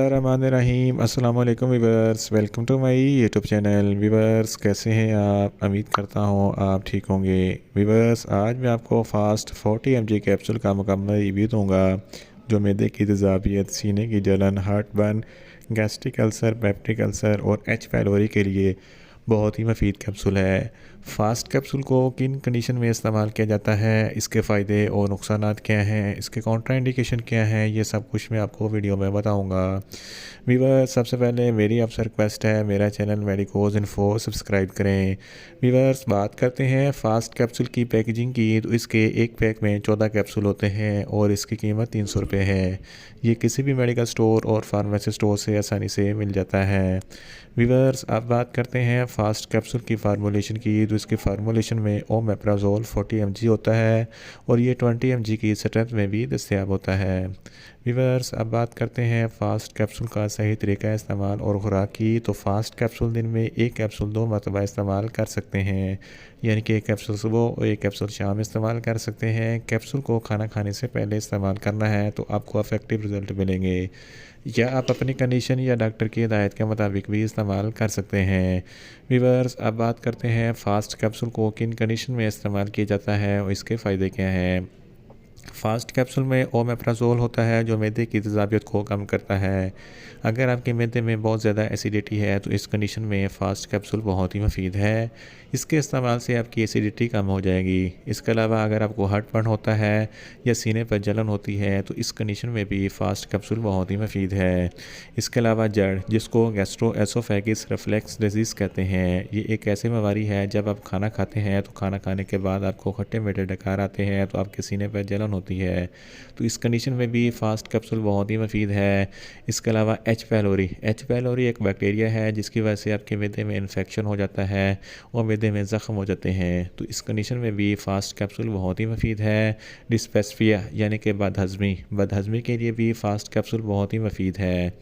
रहीम अस्सलाम वालेकुम viewers, welcome to my YouTube channel. Viewers कैसे हैं आप? उम्मीद करता हूँ आप ठीक होंगे। वीवर्स आज मैं आपको फास्ट 40 mg कैप्सूल का मुकम्मल रिव्यू दूंगा जो मैदे की तेज़ाबियत, सीने की जलन, heart burn, gastric ulcer, peptic ulcer और एच पैलोरी के लिए बहुत ही मुफीद कैप्सूल है। फ़ास्ट कैप्सूल को किन कंडीशन में इस्तेमाल किया जाता है, इसके फ़ायदे और नुकसानात क्या हैं, इसके कॉन्ट्राइंडिकेशन क्या हैं, ये सब कुछ मैं आपको वीडियो में बताऊंगा। वीवर सबसे पहले मेरी आपसे रिक्वेस्ट है, मेरा चैनल मेडिकोज इन्फो सब्सक्राइब करें। वीवर्स बात करते हैं फ़ास्ट कैप्सूल की पैकेजिंग की, तो इसके एक पैक में 14 कैप्सूल होते हैं और इसकी कीमत 300 रुपये है। ये किसी भी मेडिकल स्टोर और फार्मेसी स्टोर से आसानी से मिल जाता है। वीवर्स अब बात करते हैं फ़ास्ट कैप्सूल की फार्मूलेशन की, तो इसकी फार्मूलेशन में ओमेप्राजोल 40 mg होता है और ये 20 mg की स्ट्रेंथ में भी दस्तयाब होता है। वीवर्स अब बात करते हैं फ़ास्ट कैप्सूल का सही तरीका इस्तेमाल और खुराक की, तो फ़ास्ट कैप्सूल दिन में एक कैप्सूल 2 मरतबा इस्तेमाल कर सकते हैं, यानी कि एक कैप्सूल सुबह और एक कैप्सूल शाम इस्तेमाल कर सकते हैं। कैप्सूल को खाना खाने से पहले इस्तेमाल करना है तो आपको अफेक्टिव रिज़ल्ट मिलेंगे, या आप अपनी कंडीशन या डॉक्टर की हिदायत के मुताबिक भी इस्तेमाल कर सकते हैं। वीवर्स अब बात करते हैं फ़ास्ट कैप्सूल को किन कंडीशन में इस्तेमाल किया जाता है और इसके फ़ायदे क्या हैं। फ़ास्ट कैप्सूल में ओमेप्राजोल होता है जो मैदे की तेज़ाबियत को कम करता है। अगर आपके मैदे में बहुत ज़्यादा एसिडिटी है तो इस कंडीशन में फ़ास्ट कैप्सूल बहुत ही मुफीद है। इसके इस्तेमाल से आपकी एसिडिटी कम हो जाएगी। इसके अलावा अगर आपको हार्टबर्न होता है या सीने पर जलन होती है तो इस कंडीशन में भी फ़ास्ट कैप्सूल बहुत ही मुफीद है। इसके अलावा जड़, जिसको गैस्ट्रोएसोफेगिस रिफ्लक्स डिजीज़ कहते हैं, ये एक ऐसी बीमारी है जब आप खाना खाते हैं तो खाना खाने के बाद आपको खट्टे मीठे डकार आते हैं तो आपके सीने पर जलन होती है, तो इस कंडीशन में भी फ़ास्ट कैप्सूल बहुत ही मुफीद है। इसके अलावा एच पैलोरी एक बैक्टीरिया है जिसकी वजह से आपके मैदे में इन्फेक्शन हो जाता है और मैदे में ज़ख्म हो जाते हैं, तो इस कंडीशन में भी फ़ास्ट कैप्सूल बहुत ही मुफीद है। डिस्पेप्सिया यानी कि बदहज़मी के लिए भी फ़ास्ट कैप्सूल बहुत ही मुफीद है।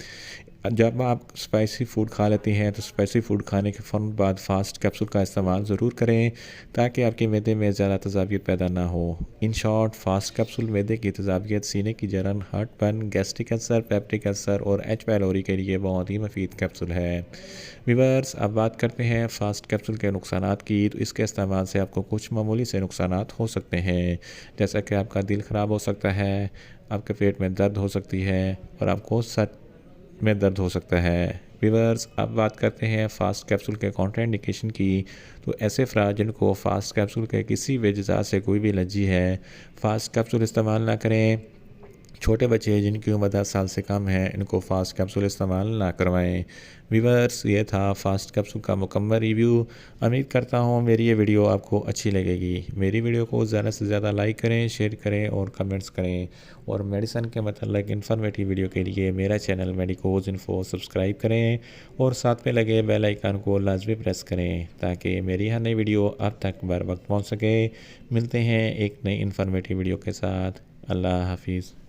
जब आप स्पाइसी फ़ूड खा लेते हैं तो स्पाइसी फ़ूड खाने के फ़ौरन बाद फ़ास्ट कैप्सूल का इस्तेमाल ज़रूर करें ताकि आपके मैदे में ज़्यादा तेज़ाबियत पैदा ना हो। इन शॉर्ट फ़ास्ट कैप्सूल मैदे की तेज़ाबियत, सीने की जलन, heartburn, gastric ulcer, peptic ulcer और एच पैलोरी के लिए बहुत ही मुफीद कैप्सूल है। वीवर्स अब बात करते हैं फ़ास्ट कैप्सूल के नुकसानात की, तो इसके इस्तेमाल से आपको कुछ मामूली से नुकसानात हो सकते हैं, जैसा कि आपका दिल ख़राब हो सकता है, आपके पेट में दर्द हो सकती है और आपको सर में दर्द हो सकता है। वीवर्स अब बात करते हैं फ़ास्ट कैप्सूल के कॉन्ट्राइंडिकेशन की, तो ऐसे अफराद जिनको फ़ास्ट कैप्सूल के किसी भी अज़ा से कोई भी एलर्जी है, फ़ास्ट कैप्सूल इस्तेमाल ना करें। छोटे बच्चे जिनकी उम्र 10 साल से कम है, इनको फ़ास्ट कैप्सूल इस्तेमाल ना करवाएं। वीवर्स ये था फ़ास्ट कैप्सूल का मुकम्मल रिव्यू। उम्मीद करता हूँ मेरी ये वीडियो आपको अच्छी लगेगी। मेरी वीडियो को ज़्यादा से ज़्यादा लाइक करें, शेयर करें और कमेंट्स करें, और मेडिसन के मतलब इन्फॉर्मेटिव वीडियो के लिए मेरा चैनल मेडिकोज इन्फो सब्सक्राइब करें और साथ में लगे बेल आइकन को लाजमी प्रेस करें ताकि मेरी हर नई वीडियो आप तक बर वक्त पहुँच सके। मिलते हैं एक नई इन्फॉर्मेटिव वीडियो के साथ। अल्लाह हाफिज़।